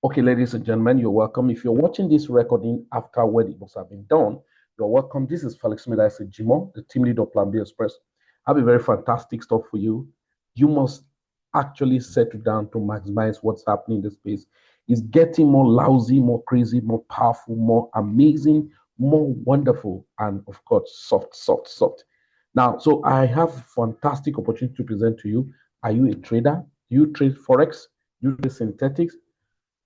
Okay, ladies and gentlemen, you're welcome. If you're watching this recording after when it must have been done, you're welcome. This is Felix Medase Jimo, the team leader of Plan B Express. I have a very fantastic stuff for you. You must actually settle down to maximize what's happening in the space. It's getting more lousy, more crazy, more powerful, more amazing, more wonderful, and of course, soft. Now, so I have a fantastic opportunity to present to you. Are you a trader? Do you trade Forex? Do you trade synthetics?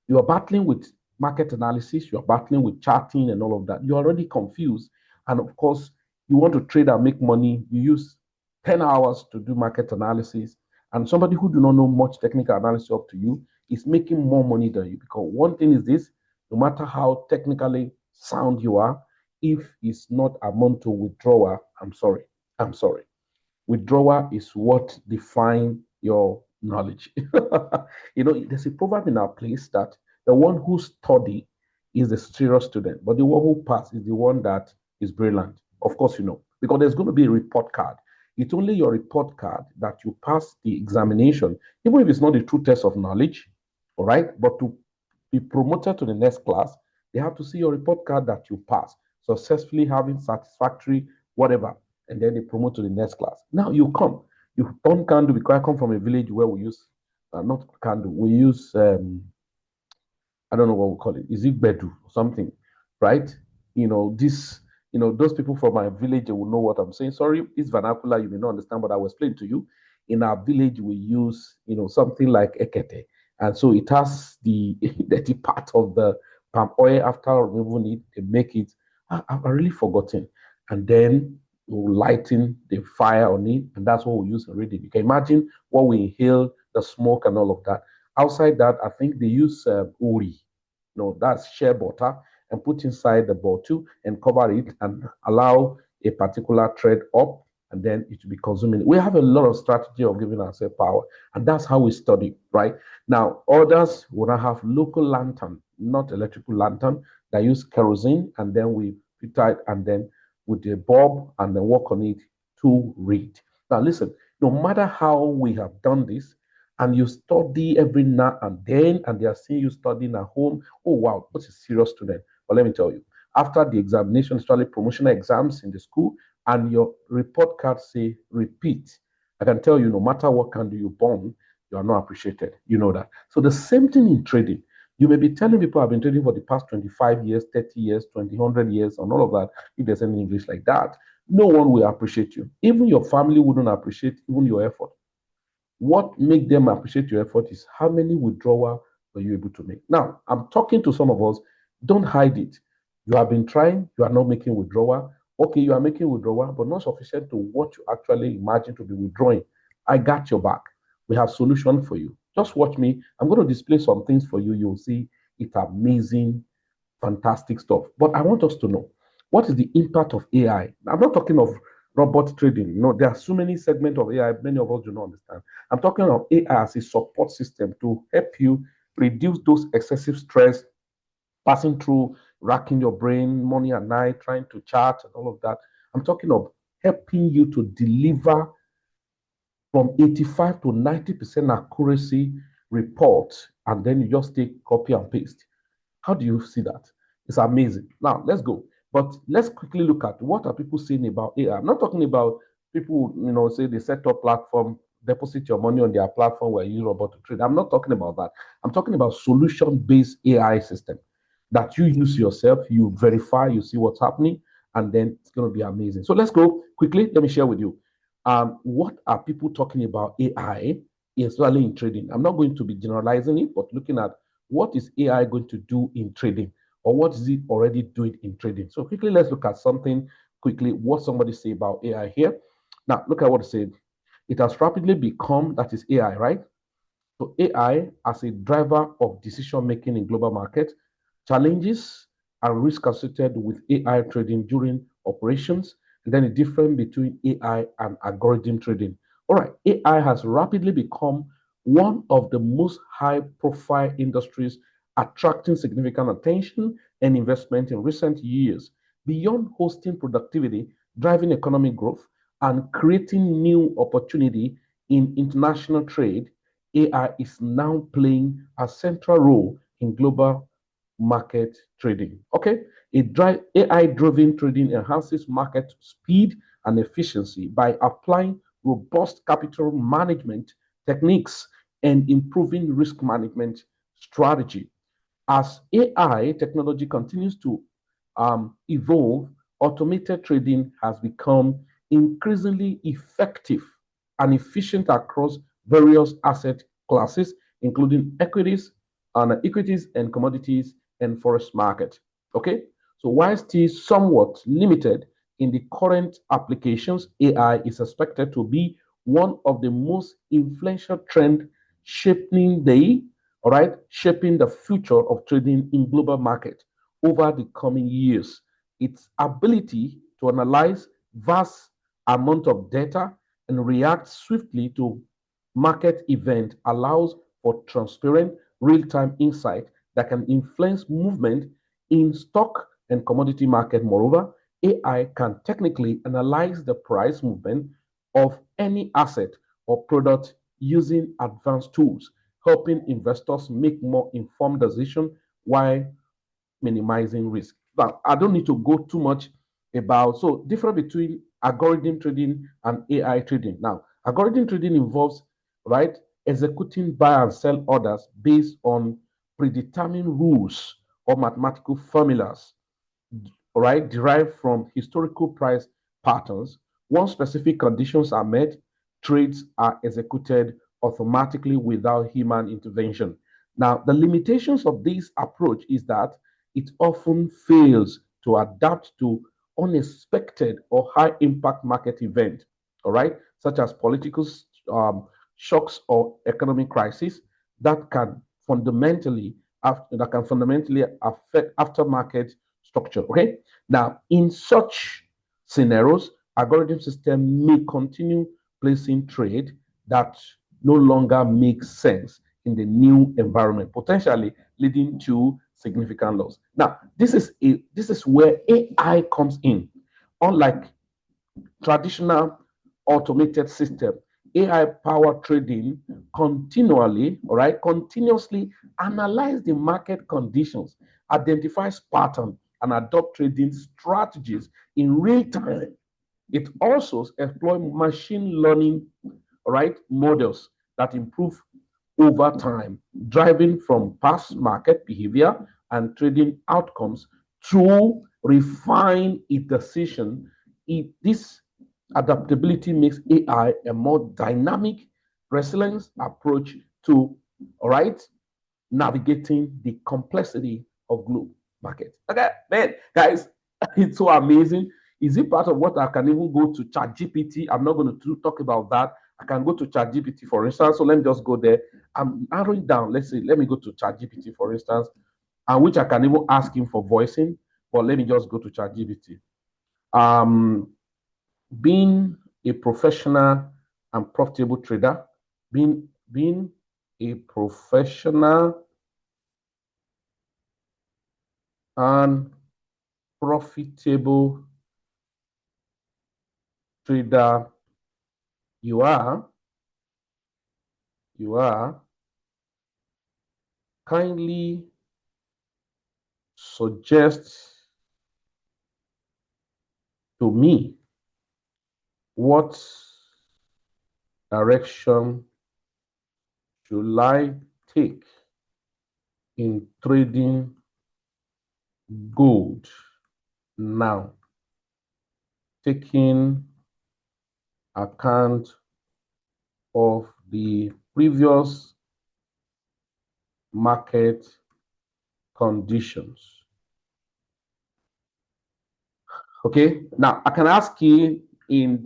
You are battling with market analysis, you are battling with charting and all of that. You're already confused. And of course, you want to trade and make money. You use 10 hours to do market analysis. And somebody who do not know much technical analysis up to you is making more money than you. Because one thing is this, no matter how technically sound you are, if it's not amount to withdrawal, I'm sorry. Withdrawal is what define your knowledge. There's a proverb in our place that the one who study is the serious student, but the one who pass is the one that is brilliant. Of course, because there's going to be a report card. It's only your report card that you pass the examination, even if it's not a true test of knowledge, all right? But to be promoted to the next class, they have to see your report card that you pass, successfully having satisfactory whatever, and then they promote to the next class. Now you turn candle because I come from a village where we use, not candle, we use, I don't know what we call it, is it bedu or something, right? Those people from my village, they will know what I'm saying. Sorry, it's vernacular, you may not understand, but I will explain to you. In our village, we use, something like ekete. And so it has the dirty part of the palm oil after removing it, they make it. I've really forgotten. And then we'll lighten the fire on it, and that's what we use in reading. You can imagine what we inhale, the smoke and all of that. Outside that, I think they use uri, that's shea butter, and put inside the bottle and cover it and allow a particular thread up, and then it will be consuming. We have a lot of strategy of giving ourselves power, and that's how we study, right? Now, others will not have local lantern, not electrical lantern, that use kerosene, and then we fit it, and then with the bulb, and then work on it to read. Now, listen, no matter how we have done this, and you study every now and then, and they are seeing you studying at home. Oh, wow, what a serious student. But let me tell you, after the examination, especially promotional exams in the school, and your report card say repeat, I can tell you, no matter what candle you burn, you are not appreciated. You know that. So the same thing in trading. You may be telling people I've been trading for the past 25 years, 30 years, 20, 100 years, and all of that. If there's any English like that, no one will appreciate you. Even your family wouldn't appreciate even your effort. What make them appreciate your effort is how many withdrawal were you able to make. Now, I'm talking to some of us, don't hide it. You have been trying, you are not making withdrawal. Okay, you are making withdrawal, but not sufficient to what you actually imagine to be withdrawing. I got your back. We have solution for you. Just watch me. I'm going to display some things for you. You'll see it's amazing, fantastic stuff. But I want us to know, what is the impact of AI? I'm not talking of robot trading. There are so many segments of AI many of us do not understand. I'm talking of AI as a support system to help you reduce those excessive stress, passing through, racking your brain morning and night, trying to chart and all of that. I'm talking of helping you to deliver from 85 to 90% accuracy report, and then you just take copy and paste. How do you see that? It's amazing. Now, let's go. But let's quickly look at what are people saying about AI. I'm not talking about people, say they set up platform, deposit your money on their platform where you use robot to trade. I'm not talking about that. I'm talking about solution-based AI system that you use yourself, you verify, you see what's happening, and then it's going to be amazing. So let's go quickly. Let me share with you. What are people talking about AI, especially in trading? I'm not going to be generalizing it, but looking at what is AI going to do in trading, or what is it already doing in trading? So quickly, let's look at something quickly, what somebody say about AI here. Now, look at what it said. It has rapidly become, that is AI, right? So AI as a driver of decision-making in global market, challenges and risk associated with AI trading during operations, and then the difference between AI and algorithm trading. All right, AI has rapidly become one of the most high-profile industries, attracting significant attention and investment in recent years. Beyond hosting productivity, driving economic growth, and creating new opportunity in international trade, AI is now playing a central role in global market trading. Okay, AI-driven trading enhances market speed and efficiency by applying robust capital management techniques and improving risk management strategy. As AI technology continues to evolve, automated trading has become increasingly effective and efficient across various asset classes, including equities and commodities and forex market. Okay, so while still somewhat limited in the current applications, AI is expected to be one of the most influential trends shaping the future of trading in global market over the coming years. Its ability to analyze vast amount of data and react swiftly to market event allows for transparent real-time insight that can influence movement in stock and commodity market. Moreover, AI can technically analyze the price movement of any asset or product using advanced tools, helping investors make more informed decisions while minimizing risk. Now, I don't need to go too much about, so difference between algorithm trading and AI trading. Now, algorithm trading involves, right, executing buy and sell orders based on predetermined rules or mathematical formulas, right, derived from historical price patterns. Once specific conditions are met, trades are executed automatically without human intervention. Now, the limitations of this approach is that it often fails to adapt to unexpected or high impact market events, all right, such as political shocks or economic crisis that can fundamentally affect aftermarket structure. Okay, now in such scenarios, algorithm system may continue placing trade that no longer makes sense in the new environment, potentially leading to significant loss. Now, this is where AI comes in. Unlike traditional automated system, AI powered trading continuously analyze the market conditions, identifies pattern, and adopt trading strategies in real time. It also employs machine learning, models that improve over time, driving from past market behavior and trading outcomes to refine its decision. This adaptability makes AI a more dynamic, resilient approach to, navigating the complexity of global markets. Okay, man, guys, it's so amazing. Is it part of what I can even go to ChatGPT? I'm not going to talk about that. I can go to ChatGPT, for instance. So let me just go there. I'm narrowing down. Let's say, let me go to ChatGPT, for instance, and which I can even ask him for voicing. But let me just go to ChatGPT. Being a professional and profitable trader, being a professional and profitable trader, you are kindly suggest to me what direction should I take in trading gold now, taking account of the previous market conditions. Okay, now I can ask you in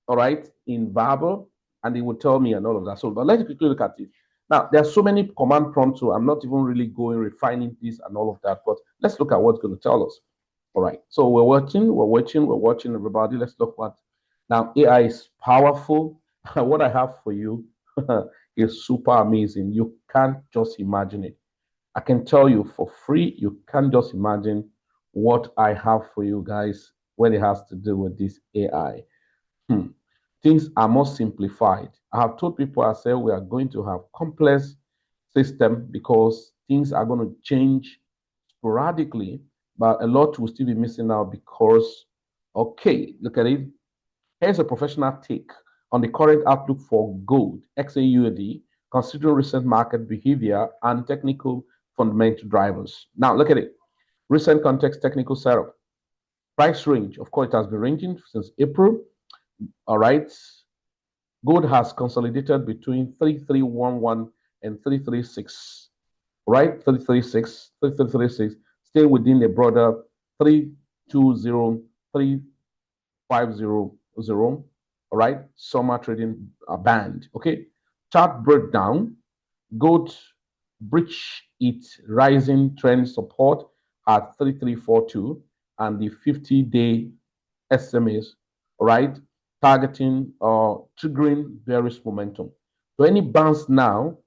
verbal, and it will tell me and all of that. So, but let's quickly look at it. Now, there are so many command prompts, so I'm not even really refining this and all of that, but let's look at what's going to tell us. All right, so we're watching, everybody. Let's look what now. AI is powerful. What I have for you is super amazing. You can't just imagine it. I can tell you for free, you can't just imagine what I have for you guys when it has to do with this AI. Things are more simplified. I have told people, I said we are going to have complex system because things are going to change sporadically, but a lot will still be missing out because, okay, look at it. Here's a professional take on the current outlook for gold, XAUD, considering recent market behavior and technical fundamental drivers. Now, look at it. Recent context technical setup. Price range, of course, it has been ranging since April. All right. Gold has consolidated between 3311 and 336, right? 336, stay within a broader 320, 3500, all right? Summer trading band, okay? Chart breakdown. Gold breach its rising trend support at 3342 and the 50-day SMAs, right? Targeting or triggering bearish momentum. So any bounce now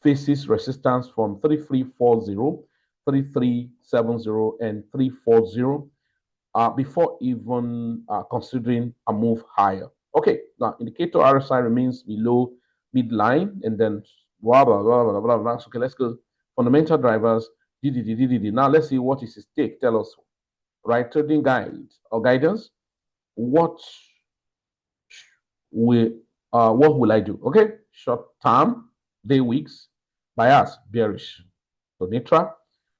faces resistance from 3340, 3370, and 340 before even considering a move higher. Okay, now indicator RSI remains below midline and then blah, blah, blah, blah, blah, blah. So, okay, let's go. Fundamental drivers. Now let's see what is his take. Tell us, right? Trading guide or guidance. What will I do? Okay, short term, day, weeks, bias, bearish. So Nitra,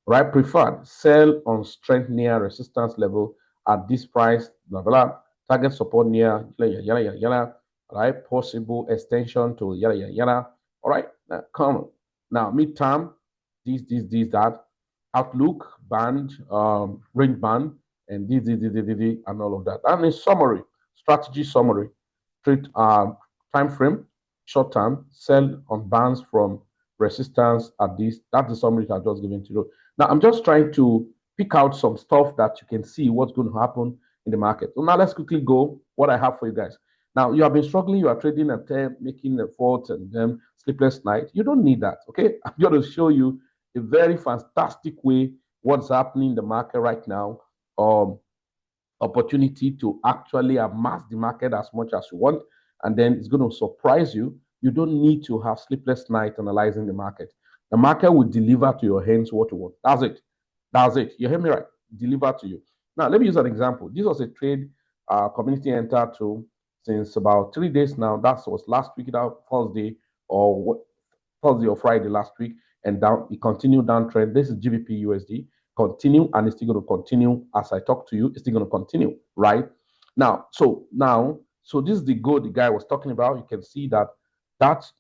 right? Preferred, sell on strength near resistance level at this price, blah, blah. Target support near, yada, yada, yada, yada. Right? Possible extension to yada, yada, yada. All right, now, come on. Now, midterm, this, that. Outlook, band, range band, and this, and all of that. And a summary, strategy summary. Trade time frame, short term, sell on bands from resistance at this. That's the summary I've just given to you. Now, I'm just trying to pick out some stuff that you can see what's going to happen in the market. So now let's quickly go what I have for you guys. Now, you have been struggling, you are trading at 10, making efforts and then sleepless night. You don't need that, okay? I'm going to show you a very fantastic way what's happening in the market right now. Opportunity to actually amass the market as much as you want, and then it's going to surprise you. You don't need to have sleepless night analyzing the market. The market will deliver to your hands what you want. That's it. That's it. You hear me right? Deliver to you. Now, let me use an example. This was a trade community entered to since about 3 days now. That was last week, Thursday or Friday last week, and down it continued downtrend. This is GBP USD. Continue, and it's still going to continue as I talk to you. It's still going to continue, right? Now, so this is the gold the guy was talking about. You can see that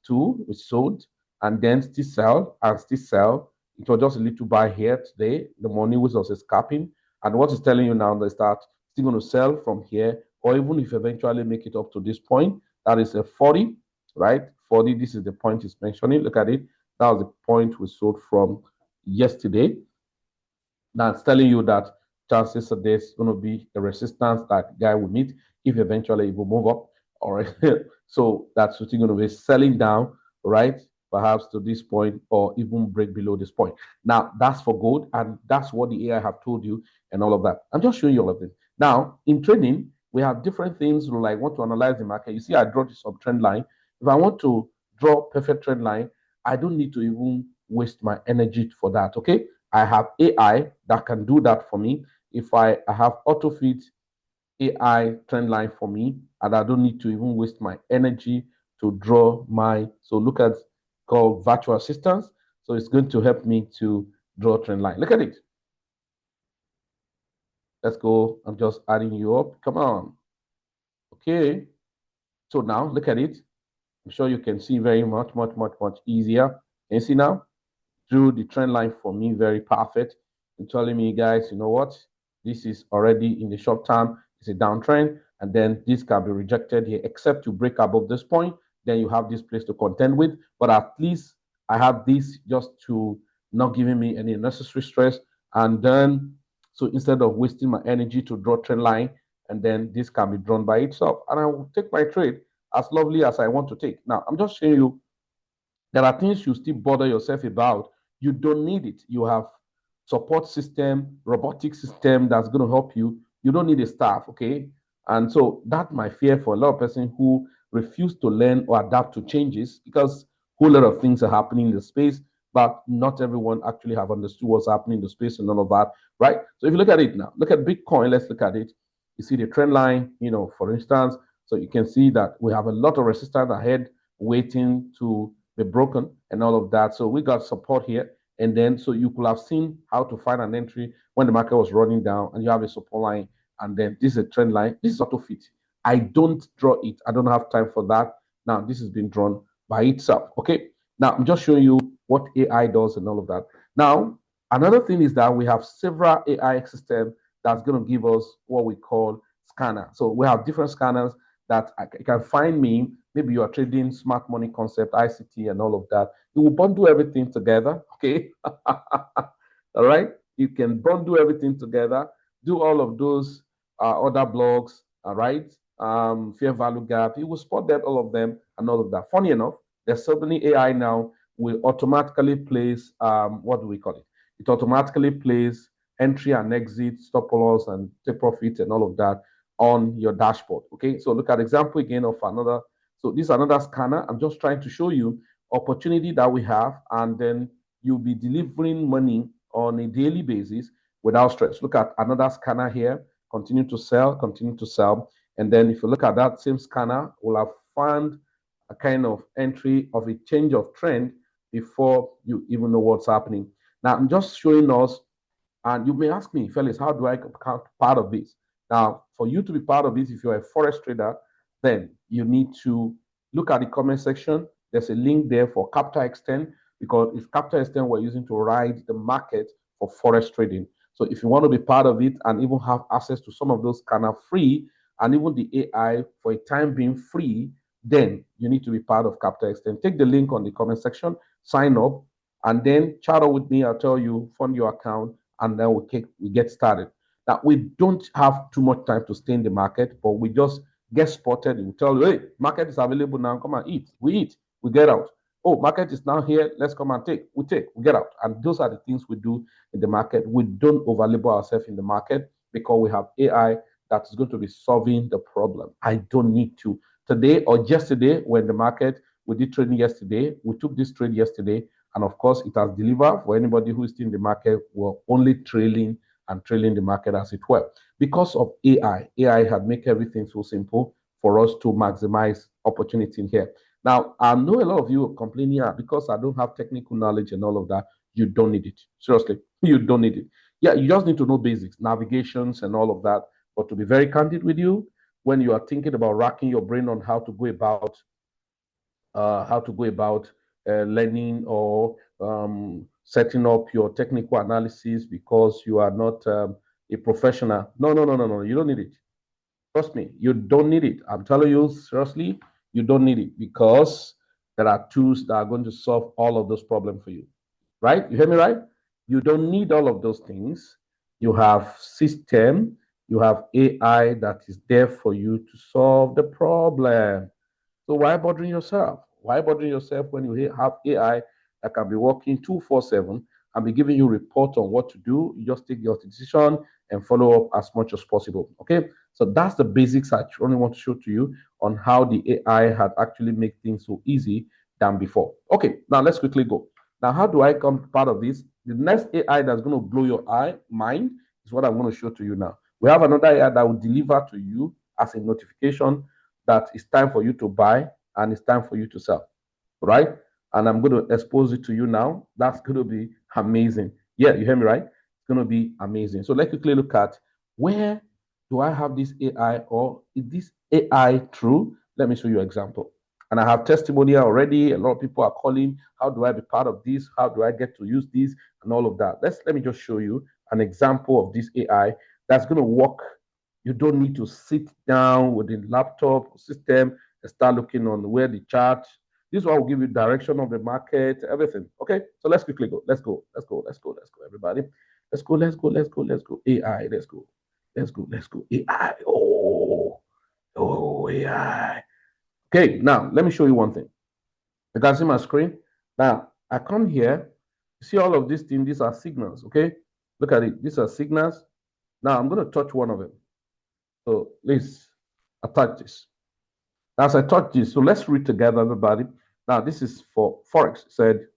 too was sold and then still sell and still sell. It was just a little buy here today. The money was also scalping. And what is telling you now is that still going to sell from here, or even if eventually make it up to this point, that is a 40, right? 40, this is the point he's mentioning. Look at it. That was the point we sold from yesterday. That's telling you that chances are there's going to be a resistance that guy will meet if eventually it will move up. All right. So that's what's going to be selling down, right? Perhaps to this point or even break below this point. Now, that's for gold, and that's what the AI have told you and all of that. I'm just showing you all of this. Now, in trading, we have different things like want to analyze the market. You see, I draw this trend line. If I want to draw perfect trend line, I don't need to even waste my energy for that, okay? I have AI that can do that for me. If I have AutoFit AI trend line for me, and I don't need to even waste my energy to draw my, so look at called virtual assistants. So it's going to help me to draw a trend line. Look at it. Let's go. I'm just adding you up. Come on. Okay. So now look at it. I'm sure you can see very much easier. Can you see now? Drew the trend line for me, very perfect. And telling me, guys, you know what? This is already in the short term. It's a downtrend, and then this can be rejected here, except to break above this point. Then you have this place to contend with. But at least I have this just to not giving me any unnecessary stress. And then, so instead of wasting my energy to draw trend line, and then this can be drawn by itself. And I will take my trade as lovely as I want to take. Now, I'm just showing you there are things you still bother yourself about. You don't need it. You have support system, robotic system that's going to help you. You don't need a staff, okay? And so that's my fear for a lot of person who refuse to learn or adapt to changes, because a whole lot of things are happening in the space. but not everyone actually have understood what's happening in the space and all of that, right? So if you look at it now, look at Bitcoin, let's look at it. You see the trend line, for instance, so you can see that we have a lot of resistance ahead waiting to be broken and all of that. So we got support here. And then, so you could have seen how to find an entry when the market was running down and you have a support line. And then this is a trend line. This is auto fit. I don't draw it. I don't have time for that. Now, this has been drawn by itself. Okay. Now, I'm just showing you what AI does and all of that. Now, another thing is that we have several AI systems that's going to give us what we call scanner. So we have different scanners that you can find me. Maybe you are trading smart money concept, ICT, and all of that. You will bundle everything together. Okay. All right. You can bundle everything together, do all of those other blogs. All right. Fair value gap. You will spot that, all of them, and all of that. Funny enough, there's so many AI now will automatically place what do we call it? It automatically plays entry and exit, stop loss, and take profit, and all of that on your dashboard. Okay, so look at example again of another. So this is another scanner. I'm just trying to show you opportunity that we have, and then you'll be delivering money on a daily basis without stress. Look at another scanner here. Continue to sell, continue to sell. And then if you look at that same scanner, we'll have found a kind of entry of a change of trend before you even know what's happening. Now, I'm just showing us, and you may ask me, Felix, how do I become part of this? Now, for you to be part of this, if you're a forex trader, then you need to look at the comment section. There's a link there for Capital Extend, because it's Capital Extend we're using to ride the market for forex trading. So if you want to be part of it and even have access to some of those kind of free, and even the AI for a time being free, then you need to be part of Capital Extend. Take the link on the comment section, sign up, and then chat up with me. I'll tell you, fund your account, and then we get started. Now, we don't have too much time to stay in the market, but we just get spotted. We tell you, hey, market is available now, come and eat. We eat, we get out. Oh, market is now here, let's come and take. We get out. And those are the things we do in the market. We don't overlabel ourselves in the market because we have AI that is going to be solving the problem. I don't need to. Today or yesterday, when the market, we did trading yesterday, we took this trade yesterday, and of course, it has delivered for anybody who is still in the market. We're only trailing the market as it were. Because of AI, AI had made everything so simple for us to maximize opportunity in here. Now, I know a lot of you are complaining because I don't have technical knowledge and all of that. You don't need it. Seriously, you don't need it. Yeah, you just need to know basics, navigations and all of that. But to be very candid with you, when you are thinking about racking your brain on how to go about learning or setting up your technical analysis because you are not a professional. No. You don't need it. Trust me, you don't need it. I'm telling you, seriously, you don't need it because there are tools that are going to solve all of those problems for you. Right? You hear me right? You don't need all of those things. You have system, you have AI that is there for you to solve the problem. So why bothering yourself? Why bothering yourself when you have AI that can be working 247 and be giving you report on what to do? You just take your decision and follow up as much as possible. Okay, so that's the basics I only want to show to you on how the AI had actually made things so easy than before. Okay, now let's quickly go. Now, how do I come part of this? The next AI that's going to blow your mind is what I'm going to show to you now. We have another AI that will deliver to you as a notification that it's time for you to buy and it's time for you to sell, right? And I'm going to expose it to you now. That's going to be amazing. Yeah, you hear me, right? It's going to be amazing. So let's quickly look at where do I have this AI, or is this AI true? Let me show you an example. And I have testimonial already. A lot of people are calling. How do I be part of this? How do I get to use this? And all of that. Let me just show you an example of this AI that's going to work. You don't need to sit down with the laptop system and start looking on where the chart. This one will give you direction of the market, everything. Okay, so let's quickly go. Let's go, everybody. Let's go. AI, let's go. AI. Oh, AI. Okay, now let me show you one thing. You can see my screen. Now, I come here. See all of these things, these are signals, okay? Look at it. These are signals. Now, I'm going to touch one of them. So let's attach this. As I touch this, so let's read together, everybody. Now, this is for Forex. It said,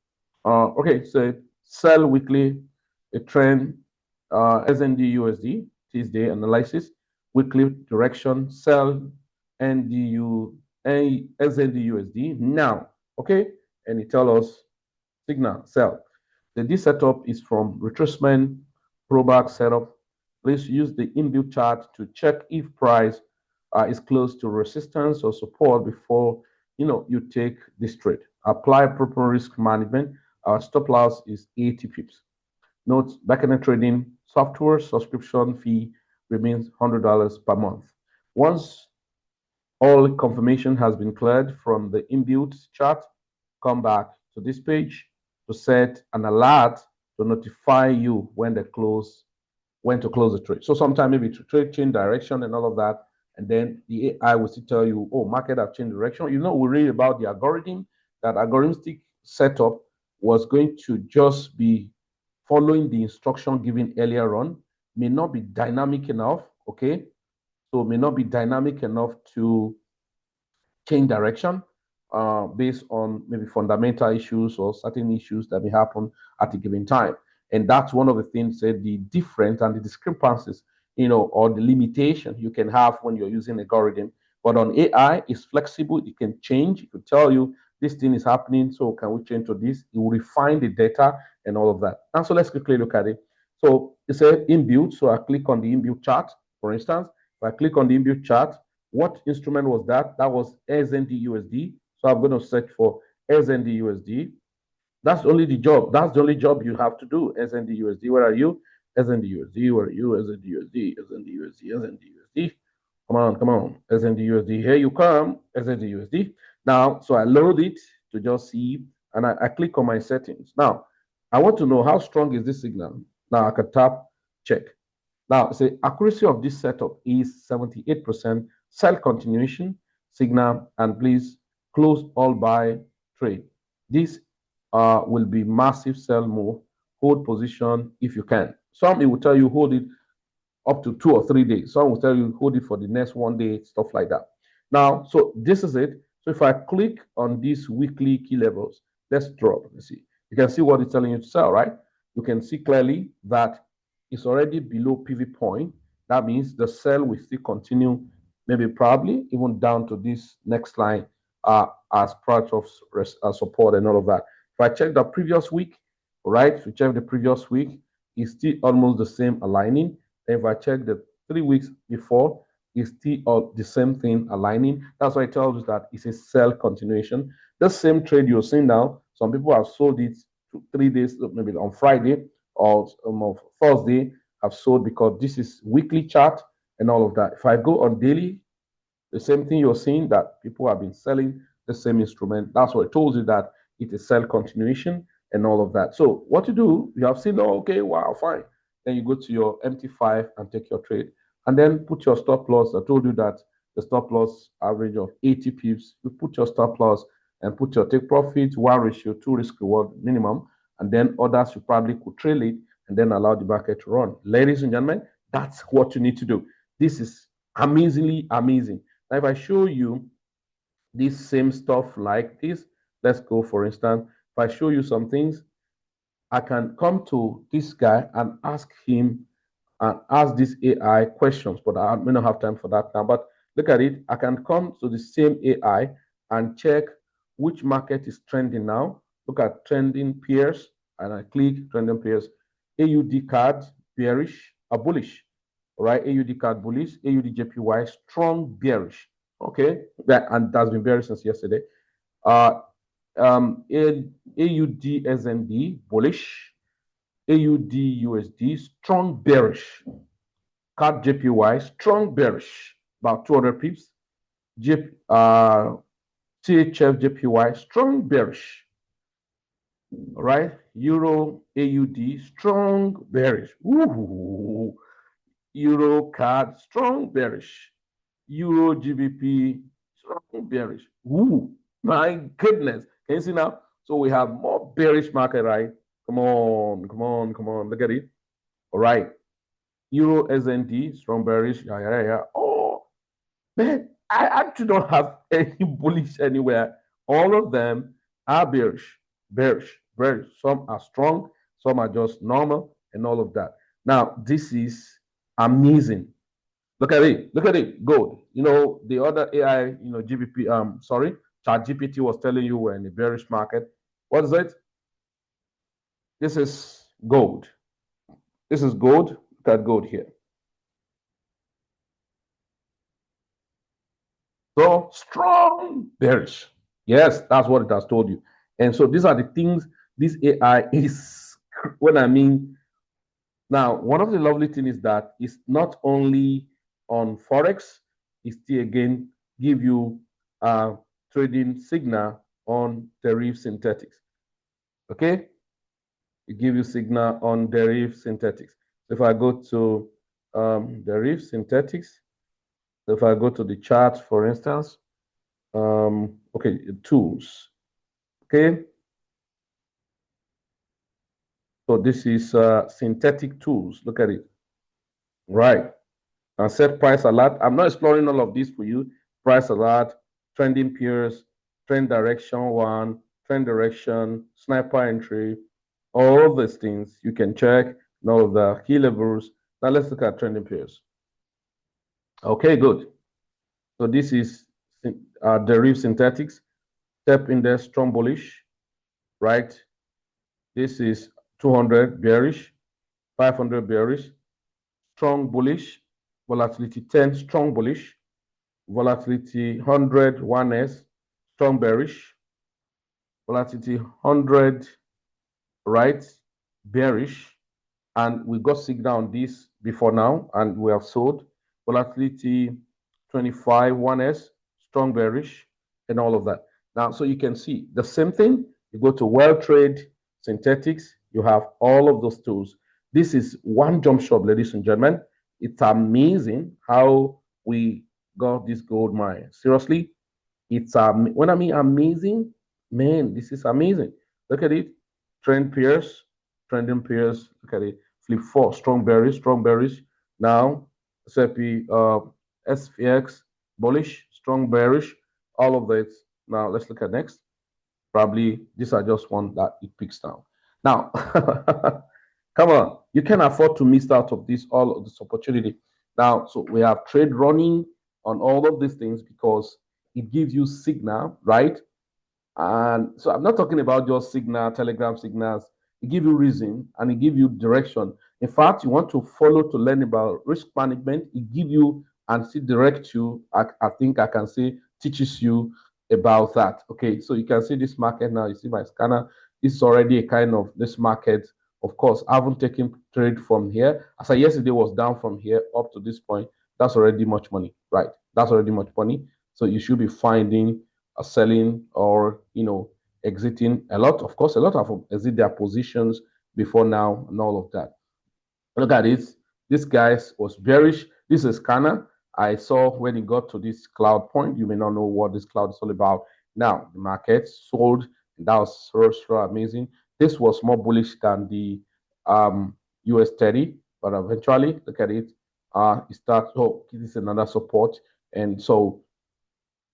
Okay, so sell weekly, a trend, SND USD, Tuesday analysis, weekly direction, sell NDU, SND USD now, okay? And it tells us signal, sell. This setup is from retracement, pullback setup. Please use the inbuilt chart to check if price is close to resistance or support before you take this trade. Apply proper risk management. Our stop loss is 80 pips. Note, backend trading software subscription fee remains $100 per month. Once all confirmation has been cleared from the inbuilt chart, come back to this page to set an alert to notify you when to close the trade. So sometimes maybe to trade change direction and all of that, and then the AI will still tell you, oh, market have changed direction. We read about the algorithm. That algorithmic setup was going to just be following the instruction given earlier on, may not be dynamic enough, okay? So may not be dynamic enough to change direction based on maybe fundamental issues or certain issues that may happen at a given time. And that's one of the things that the difference and the discrepancies, or the limitation you can have when you're using algorithm. But on AI, it's flexible. It can change. It could tell you this thing is happening, so can we change to this? It will refine the data and all of that. And so let's quickly look at it. So it's a inbuilt. So I click on the inbuilt chart, for instance. If I click on the inbuilt chart, what instrument was that? That was SND So I'm going to search for SND. That's only the job. That's the only job you have to do. SND Where are you? SND Where are you? SND Come on. SND Here you come. SND Now, so I load it to just see, and I click on my settings. Now, I want to know how strong is this signal. Now I can tap check. Now, say accuracy of this setup is 78%. Sell continuation signal, and please close all buy trade. This will be massive sell move. Hold position if you can. Some it will tell you hold it up to 2 or 3 days. Some will tell you hold it for the next 1 day, stuff like that. Now, so this is it. So if I click on these weekly key levels, let's drop. Let's see. You can see what it's telling you to sell, right? You can see clearly that it's already below pivot point. That means the sell will still continue, maybe probably even down to this next line as part of support and all of that. If I check the previous week, right? If you check the previous week, it's still almost the same aligning. If I check the 3 weeks before, it's still the same thing aligning. That's why it tells you that it's a sell continuation. The same trade you're seeing now, some people have sold it 3 days, maybe on Friday or Thursday, have sold because this is weekly chart and all of that. If I go on daily, the same thing you're seeing that people have been selling the same instrument. That's what it told you that it is sell continuation and all of that. So what to do? You have seen, oh, okay, wow, fine. Then you go to your MT5 and take your trade, and then put your stop loss. I told you that the stop loss average of 80 pips. You put your stop loss and put your take profit 1:2 risk reward minimum, and then others you probably could trail it and then allow the market to run. Ladies and gentlemen, that's what you need to do. This is amazingly amazing. Now, if I show you this same stuff like this, let's go, for instance, if I show you some things, I can come to this guy and ask him and ask this AI questions, but I may not have time for that now. But look at it. I can come to the same AI and check which market is trending now. Look at trending pairs, and I click trending pairs. AUD card bearish, bullish. All right, AUD card bullish, AUD JPY strong bearish. Okay, and that's been bearish since yesterday. AUD SND bullish, AUD USD strong bearish. CAD JPY strong bearish, about 200 pips. CHF JPY strong bearish. All right, Euro AUD strong bearish. Ooh. Euro CAD strong bearish. Euro GBP strong bearish. Ooh, my goodness. Can you see now? So we have more bearish market, right? Come on. Look at it. All right. Euro SND, strong bearish. Yeah. Oh, man, I actually don't have any bullish anywhere. All of them are bearish. very, some are strong, some are just normal, and all of that. Now, this is amazing. Look at it. Look at it. Gold. You know, the other AI, Chat GPT was telling you we're in a bearish market. What is it? This is gold. This is gold. Look at gold here. So strong bearish. Yes, that's what it has told you. And so these are the things this AI is, when I mean, now, one of the lovely things is that it's not only on Forex, it still again give you trading signal on derivative synthetics. Okay? It gives you signal on derivative synthetics. So if I go to derivative synthetics, so if I go to the chart, for instance, okay, tools. Okay. So this is synthetic tools. Look at it. Right. And set price alert. I'm not exploring all of this for you. Price alert, trending peers, trend direction one, trend direction, sniper entry, all these things you can check. All of the key levels. Now let's look at trending peers. Okay, good. So this is derivative synthetics. Step index strong bullish, right? This is 200 bearish, 500 bearish, strong bullish, volatility 10 strong bullish, volatility 100 1S strong bearish, volatility 100 right bearish, and we got signal on this before now, and we have sold. Volatility 25 1S strong bearish, and all of that. Now, so you can see the same thing. You go to Well Trade Synthetics, you have all of those tools. This is one jump shop, ladies and gentlemen. It's amazing how we got this gold mine. Seriously, it's when I mean amazing, man, this is amazing. Look at it. Trend pairs, trending pairs. Look at it. Flip four, strong berries, strong berries. Now, SEPI, SPX, bullish, strong bearish, all of that. Now, let's look at next. Probably these are just one that it picks down. Now, come on, you can afford to miss out of this, all of this opportunity. Now, so we have trade running on all of these things because it gives you signal, right? And so I'm not talking about just signal, telegram signals. It gives you reason and it gives you direction. In fact, you want to follow to learn about risk management. It gives you and still direct you. I think I can say teaches you about that. Okay, so you can see this market now. You see my scanner. This is already a kind of this market. Of course, I haven't taken trade from here. As I yesterday was down from here up to this point. That's already much money, right? That's already much money. So you should be finding selling or exiting a lot. Of course, a lot of them exit their positions before now and all of that. Look at this. This guy was bearish. This is scanner. I saw when he got to this cloud point. You may not know what this cloud is all about. Now the market sold. And that was so amazing. This was more bullish than the US 30, but eventually look at it. It starts. Oh, this is another support, and so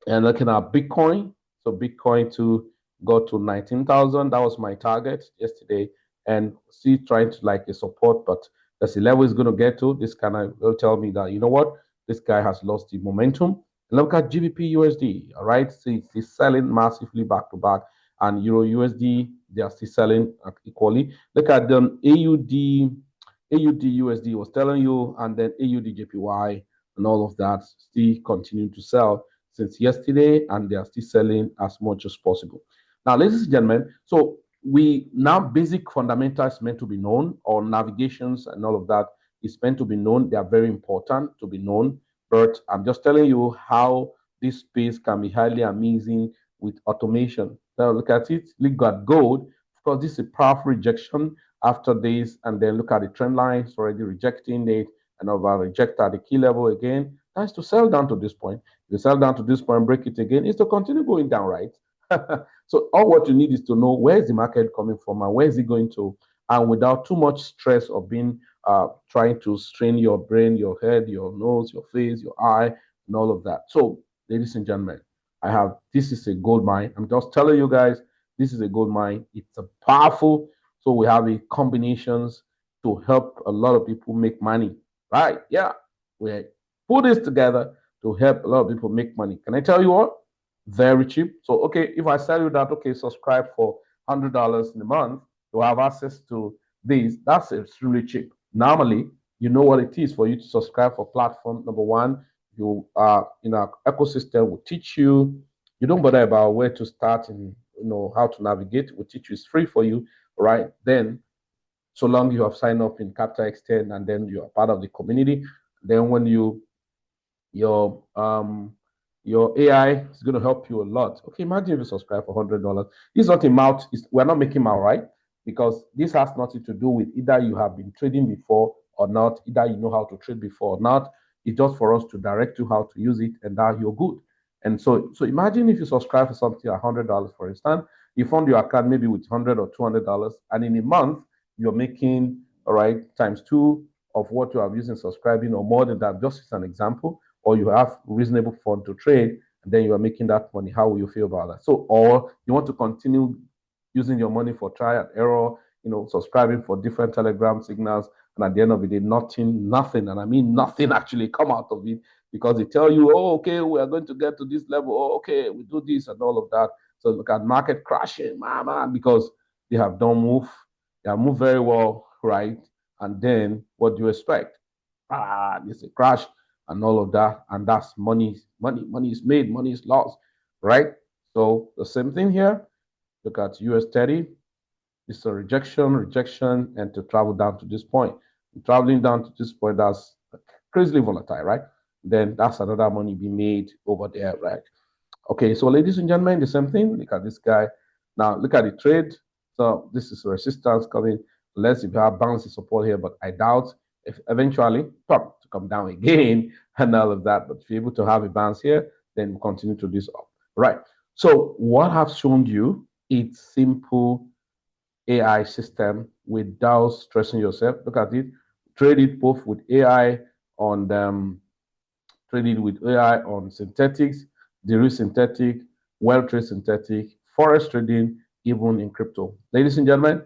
and looking at Bitcoin. So Bitcoin to go to 19,000. That was my target yesterday. And see, trying to like a support, but that's the level is going to get to. This kind of will tell me that, you know what, this guy has lost the momentum. And look at GBP USD. All right. See, it's selling massively back to back. And Euro USD, they are still selling equally. Look at them. AUD USD was telling you, and then AUD JPY and all of that still continue to sell since yesterday, and they are still selling as much as possible. Now, ladies and gentlemen, so we now basic fundamentals meant to be known, or navigations and all of that is meant to be known. They are very important to be known, but I'm just telling you how this space can be highly amazing with automation. Now look at it, look at gold. Of course, this is a powerful rejection after this, and then look at the trend lines already rejecting it, and over reject at the key level again. That's to sell down to this point. If you sell down to this point, break it again, is to continue going down, right? So all what you need is to know where is the market coming from and where is it going to, and without too much stress of being trying to strain your brain, your head, your nose, your face, your eye, and all of that. So, ladies and gentlemen, this is a gold mine. I'm just telling you guys, This is a gold mine. It's a powerful. So we have a combinations to help a lot of people make money. Right? Yeah. We put this together to help a lot of people make money. Can I tell you what? Very cheap. So, okay, if I sell you that, okay, subscribe for $100 in a month to have access to this, that's extremely cheap. Normally, you know what it is for you to subscribe for platform. Number one, you are in our ecosystem, will teach you. You don't bother about where to start and how to navigate. We'll teach you. It's free for you, right? Then, so long you have signed up in Capital Extend and then you are part of the community. Then when your AI is going to help you a lot. Okay, imagine if you subscribe for $100. It's not a mouth. We're not making mouth, right? Because this has nothing to do with either you have been trading before or not, either you know how to trade before or not. It's just for us to direct you how to use it, and that you're good. And so imagine if you subscribe for something at $100, for instance, you fund your account maybe with $100 or $200, and in a month you're making, all right, times two of what you have used in subscribing or more than that. Just as an example, or you have reasonable fund to trade, and then you are making that money. How will you feel about that? So, or you want to continue using your money for trial and error, subscribing for different Telegram signals, and at the end of the day, nothing, and I mean nothing actually come out of it because they tell you, oh, okay, we are going to get to this level. Oh, okay, we do this and all of that. So look at market crashing, mama, because they have done move. They have moved very well, right? And then what do you expect? There's a crash and all of that, and that's money is made, money is lost, right? So the same thing here. Look at US 30. It's a rejection, and to travel down to this point. Traveling down to this point, that's crazily volatile, right? Then that's another money being made over there, right? Okay, so ladies and gentlemen, the same thing. Look at this guy. Now look at the trade. So this is resistance coming. Unless if you have bouncy support here, but I doubt if eventually to come down again and all of that. But if you're able to have a bounce here, then we'll continue to this up. Right. So what I've shown you, it's simple AI system without stressing yourself. Look at it. Trade it both with AI on trading with AI on synthetics, de-risk synthetic, well-trade synthetic, forex trading, even in crypto. Ladies and gentlemen,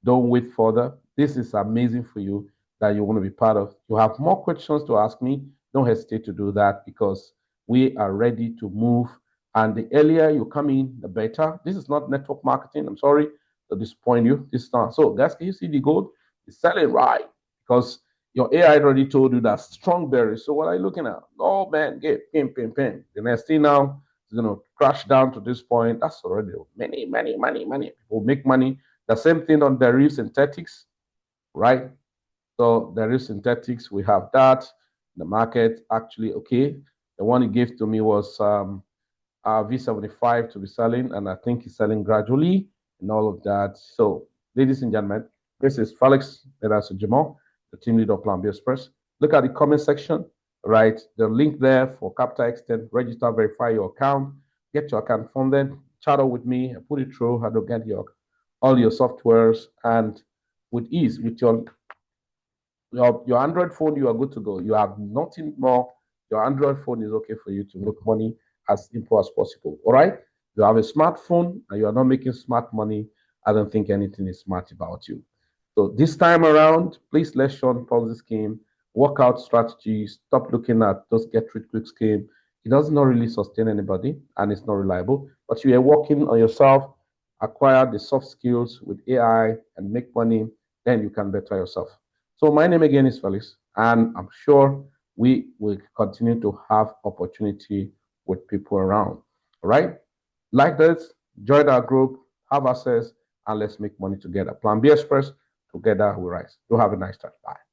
don't wait further. This is amazing for you that you want to be part of. You have more questions to ask me. Don't hesitate to do that because we are ready to move. And the earlier you come in, the better. This is not network marketing. I'm sorry to disappoint you. This is not. So, guys, can you see the gold? It's selling right because your AI already told you that strong bearish. So what are you looking at? Oh man, get pin. The next thing now is going to crash down to this point. That's already money. People make money. The same thing on derivative synthetics, right? So derivative synthetics, we have that. The market actually, okay. The one he gave to me was V75 to be selling, and I think he's selling gradually and all of that. So, ladies and gentlemen, this is Felix Jamal, the team leader of Plan B Express. Look at the comment section, right? The link there for Capital Extend, register, verify your account, get your account funded, chat out with me, put it through, how to get all your softwares, and with ease, with your Android phone, you are good to go. You have nothing more. Your Android phone is okay for you to make money as simple as possible. All right. You have a smartphone and you are not making smart money. I don't think anything is smart about you. So this time around, please let's Sean Ponzi scheme, workout strategies. Stop looking at those get rich quick scheme. It does not really sustain anybody and it's not reliable. But you are working on yourself, acquire the soft skills with AI and make money. Then you can better yourself. So my name again is Felix, and I'm sure we will continue to have opportunity with people around. All right? Like this, join our group, have access, and let's make money together. Plan B Express, together we rise. Do have a nice time. Bye.